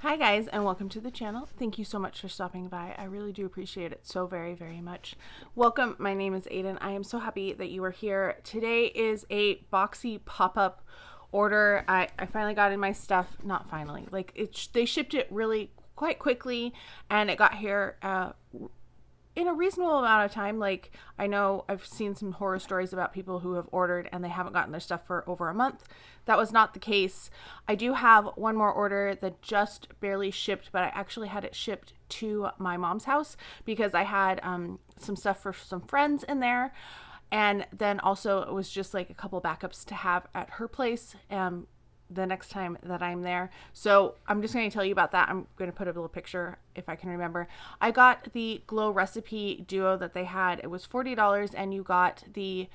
Hi guys, and welcome to the channel. Thank you so much for stopping by. I really do appreciate it so very much. Welcome, my name is Aiden. I am so happy that you are here. Today is a Boxy pop-up order. I finally got in my stuff, not finally, like they shipped it really quite quickly and it got here in a reasonable amount of time. Like, I know I've seen some horror stories about people who have ordered and they haven't gotten their stuff for over a month. That was not the case. I do have one more order that just barely shipped, but I actually had it shipped to my mom's house because I had some stuff for some friends in there. And then also it was just like a couple backups to have at her place the next time that I'm there. So I'm just going to tell you about that. I'm going to put a little picture if I can remember. I got the Glow Recipe Duo that they had. It was $40 and you got the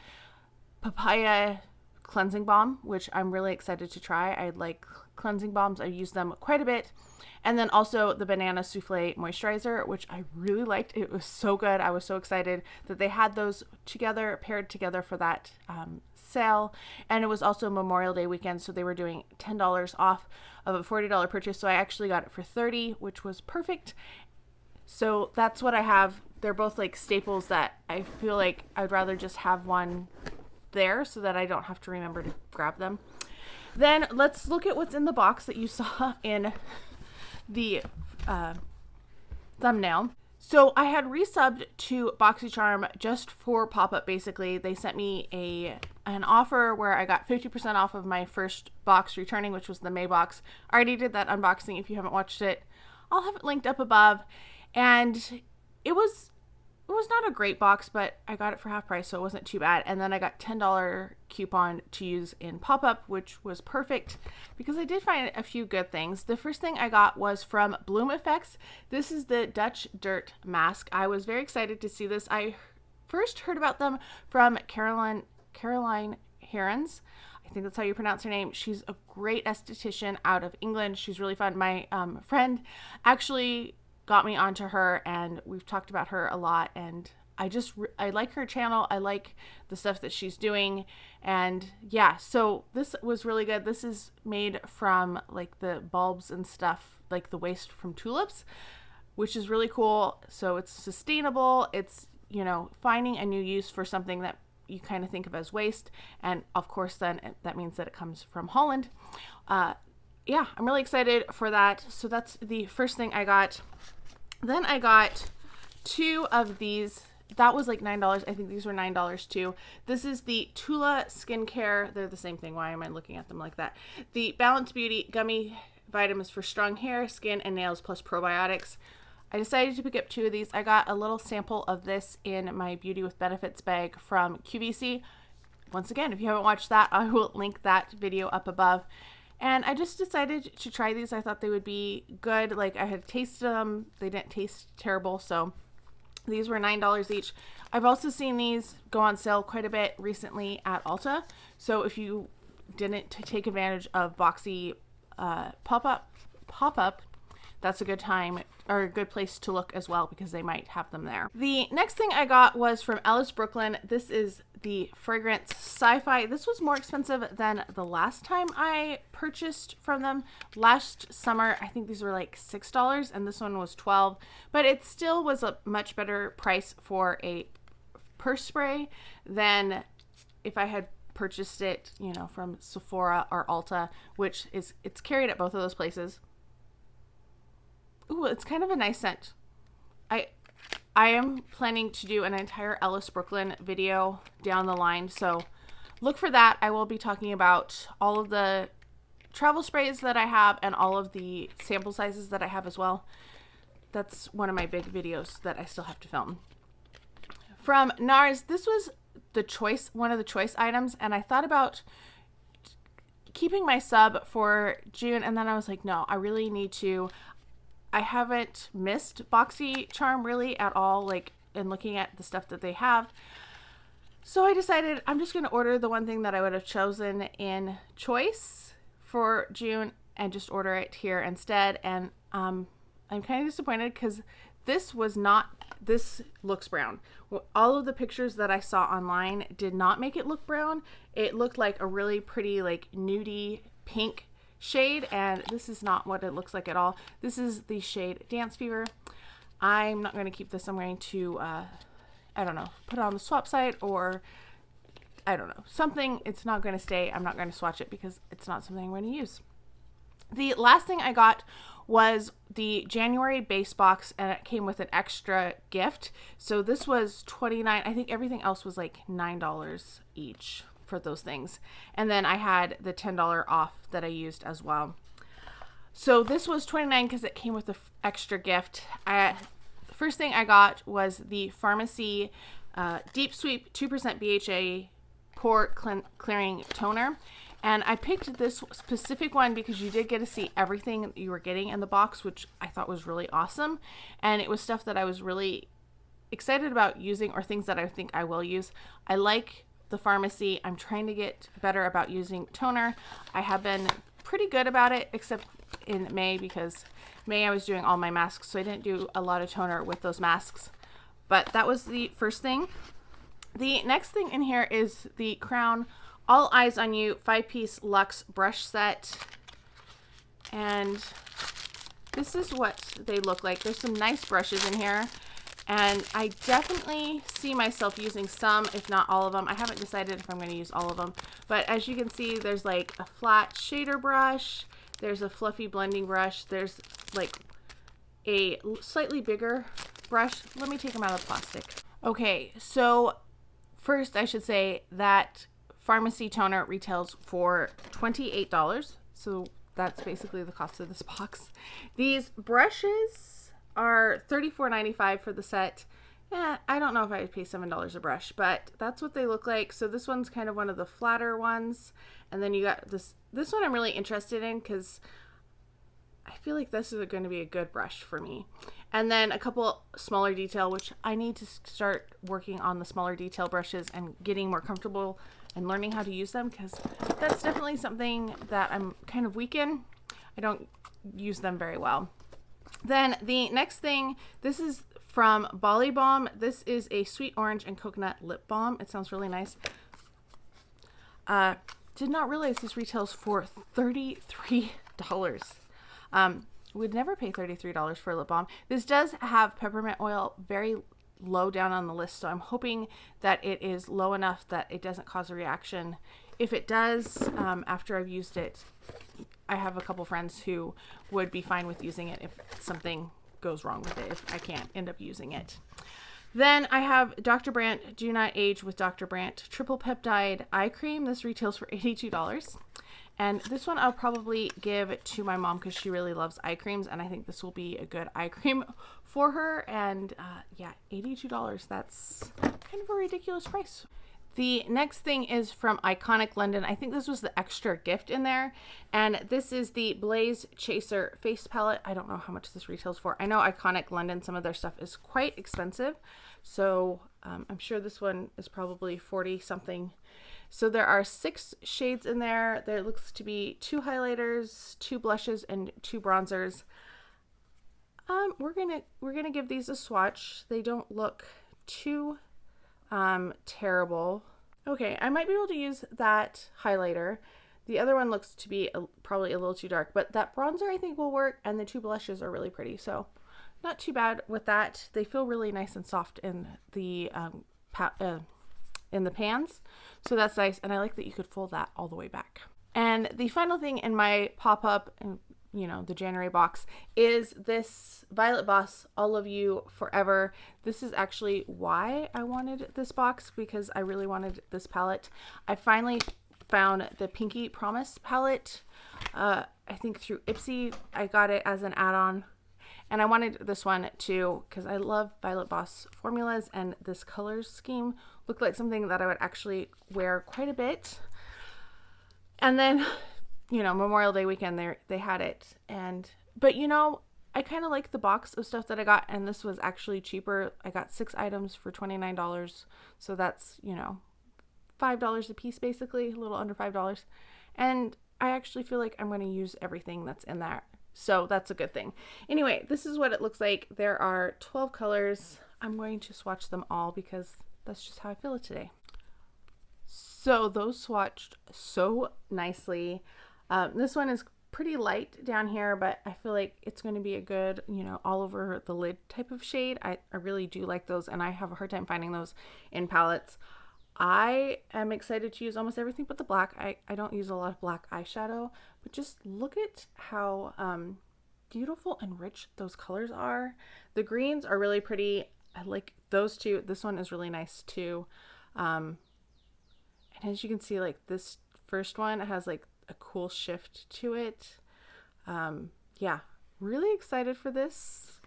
papaya cleansing balm, which I'm really excited to try. I like cleansing balms. I use them quite a bit. And then also the banana souffle moisturizer, which I really liked. It was so good. I was so excited that they had those together, paired together for that sale. And it was also Memorial Day weekend, so they were doing $10 off of a $40 purchase. So I actually got it for $30, which was perfect. So that's what I have. They're both like staples that I feel like I'd rather just have one there so that I don't have to remember to grab them. Then let's look at what's in the box that you saw in the thumbnail. So I had resubbed to BoxyCharm just for pop-up. Basically, they sent me an offer where I got 50% off of my first box returning, which was the May box. I already did that unboxing. If you haven't watched it, I'll have it linked up above. And it was not a great box, but I got it for half price, so it wasn't too bad. And then I got $10 coupon to use in pop-up, which was perfect because I did find a few good things. The first thing I got was from Bloomeffects. This is the Dutch Dirt Mask. I was very excited to see this. I first heard about them from Caroline Herons. I think that's how you pronounce her name. She's a great esthetician out of England. She's really fun. My friend actually got me onto her and we've talked about her a lot, and I like her channel. I like the stuff that she's doing, and yeah, so this was really good. This is made from like the bulbs and stuff, like the waste from tulips, which is really cool. So it's sustainable. It's, you know, finding a new use for something that you kind of think of as waste, and of course then that means that it comes from Holland. Yeah, I'm really excited for that. So that's the first thing I got. Then I got two of these. That was like $9. I think these were $9 too. This is the TULA skincare. They're the same thing. Why am I looking at them like that? The Balanced Beauty Gummy vitamins for strong hair, skin, and nails, plus probiotics. I decided to pick up two of these. I got a little sample of this in my Beauty with Benefits bag from QVC. Once again, if you haven't watched that, I will link that video up above. And I just decided to try these. I thought they would be good. Like, I had tasted them. They didn't taste terrible. So these were $9 each. I've also seen these go on sale quite a bit recently at Ulta. So if you didn't take advantage of Boxy pop-up, that's a good time or a good place to look as well because they might have them there. The next thing I got was from Ellis Brooklyn. This is the fragrance Sci-Fi. This was more expensive than the last time I purchased from them. Last summer, I think these were like $6 and this one was $12, but it still was a much better price for a purse spray than if I had purchased it, you know, from Sephora or Ulta, which is, it's carried at both of those places. Ooh, it's kind of a nice scent. I am planning to do an entire Ellis Brooklyn video down the line, so look for that. I will be talking about all of the travel sprays that I have and all of the sample sizes that I have as well. That's one of my big videos that I still have to film. From NARS, this was one of the choice items, and I thought about keeping my sub for June, and then I was like, no, I really need to. I haven't missed BoxyCharm really at all, like in looking at the stuff that they have. So I decided I'm just going to order the one thing that I would have chosen in choice for June and just order it here instead. And I'm kind of disappointed because this looks brown. All of the pictures that I saw online did not make it look brown. It looked like a really pretty, like nudie pink shade, and this is not what it looks like at all. This is the shade Dance Fever. I'm not going to keep this. I'm going to, I don't know, put it on the swap site, or I don't know, something. It's not going to stay. I'm not going to swatch it because it's not something I'm going to use. The last thing I got was the January base box, and it came with an extra gift. So this was $29. I think everything else was like $9 each for those things. And then I had the $10 off that I used as well. So this was $29 because it came with the extra gift. The first thing I got was the FARMACY Deep Sweep 2% BHA Pore Clearing Toner. And I picked this specific one because you did get to see everything that you were getting in the box, which I thought was really awesome. And it was stuff that I was really excited about using, or things that I think I will use. I like the FARMACY. I'm trying to get better about using toner. I have been pretty good about it, except in May, because May I was doing all my masks, so I didn't do a lot of toner with those masks. But that was the first thing. The next thing in here is the Crown All Eyes on You 5-piece Luxe brush set. And this is what they look like. There's some nice brushes in here. And I definitely see myself using some, if not all of them. I haven't decided if I'm going to use all of them. But as you can see, there's like a flat shader brush. There's a fluffy blending brush. There's like a slightly bigger brush. Let me take them out of the plastic. Okay, so first I should say that FARMACY toner retails for $28. So that's basically the cost of this box. These brushes are $34.95 for the set. I don't know if I would pay $7 a brush, but that's what they look like. So this one's kind of one of the flatter ones. And then you got this one I'm really interested in because I feel like this is going to be a good brush for me. And then a couple smaller detail, which I need to start working on the smaller detail brushes and getting more comfortable and learning how to use them, because that's definitely something that I'm kind of weak in. I don't use them very well. Then the next thing, this is from Bali Balm. This is a sweet orange and coconut lip balm. It sounds really nice. Did not realize this retails for $33. Would never pay $33 for a lip balm. This does have peppermint oil very low down on the list, so I'm hoping that it is low enough that it doesn't cause a reaction. If it does, after I've used it, I have a couple friends who would be fine with using it if something goes wrong with it, if I can't end up using it. Then I have Dr. Brandt Do Not Age with Dr. Brandt Triple Peptide Eye Cream. This retails for $82. And this one I'll probably give to my mom because she really loves eye creams, and I think this will be a good eye cream for her. And yeah, $82. That's kind of a ridiculous price. The next thing is from Iconic London. I think this was the extra gift in there. And this is the Blaze Chaser Face Palette. I don't know how much this retails for. I know Iconic London, some of their stuff is quite expensive. So I'm sure this one is probably 40 something. So there are 6 shades in there. There looks to be 2 highlighters, 2 blushes, and 2 bronzers. We're gonna give these a swatch. They don't look too terrible. Okay, I might be able to use that highlighter. The other one looks to be probably a little too dark, but that bronzer I think will work, and the 2 blushes are really pretty, so not too bad with that. They feel really nice and soft in the pans, so that's nice, and I like that you could fold that all the way back. And the final thing in my pop-up, you know, the January box, is this Violet Voss All of You Forever. This is actually why I wanted this box, because I really wanted this palette. I finally found the Pinky Promise palette, I think through Ipsy. I got it as an add-on, and I wanted this one too because I love Violet Voss formulas, and this color scheme looked like something that I would actually wear quite a bit. And then, you know, Memorial Day weekend, they had it. But you know, I kind of like the box of stuff that I got, and this was actually cheaper. I got 6 items for $29. So that's, you know, $5 a piece, basically, a little under $5. And I actually feel like I'm going to use everything that's in there. So that's a good thing. Anyway, this is what it looks like. There are 12 colors. I'm going to swatch them all because that's just how I feel today. So those swatched so nicely. This one is pretty light down here, but I feel like it's going to be a good, you know, all over the lid type of shade. I really do like those, and I have a hard time finding those in palettes. I am excited to use almost everything but the black. I don't use a lot of black eyeshadow, but just look at how beautiful and rich those colors are. The greens are really pretty. I like those two. This one is really nice too. And as you can see, like this first one has like a cool shift to it. Yeah, really excited for this.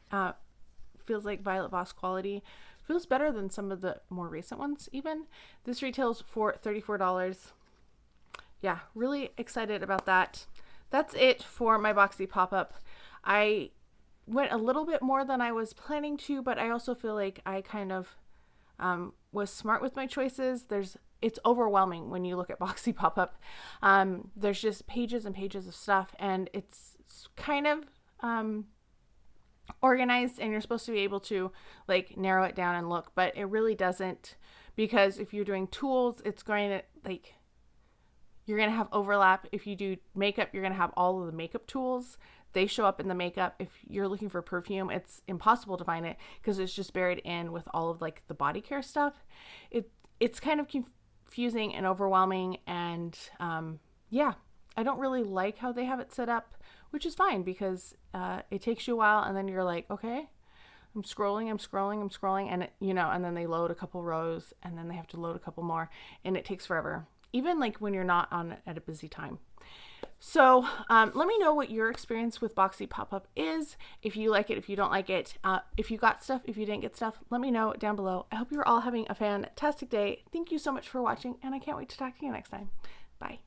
Feels like Violet Voss quality. Feels better than some of the more recent ones even. This retails for $34. Yeah, really excited about that. That's it for my Boxy pop-up. I went a little bit more than I was planning to, but I also feel like I kind of was smart with my choices. It's overwhelming when you look at Boxy pop-up. There's just pages and pages of stuff, and it's kind of organized, and you're supposed to be able to like narrow it down and look, but it really doesn't, because if you're doing tools, it's going to like, you're going to have overlap. If you do makeup, you're going to have all of the makeup tools. They show up in the makeup. If you're looking for perfume, it's impossible to find it because it's just buried in with all of like the body care stuff. It's kind of confusing and overwhelming, and yeah, I don't really like how they have it set up, which is fine because it takes you a while, and then you're like, okay, I'm scrolling, and you know, and then they load a couple rows, and then they have to load a couple more, and it takes forever, even like when you're not at a busy time. So let me know what your experience with Boxy pop-up is. If you like it, if you don't like it, if you got stuff, if you didn't get stuff, let me know down below. I hope you're all having a fantastic day. Thank you so much for watching, and I can't wait to talk to you next time. Bye.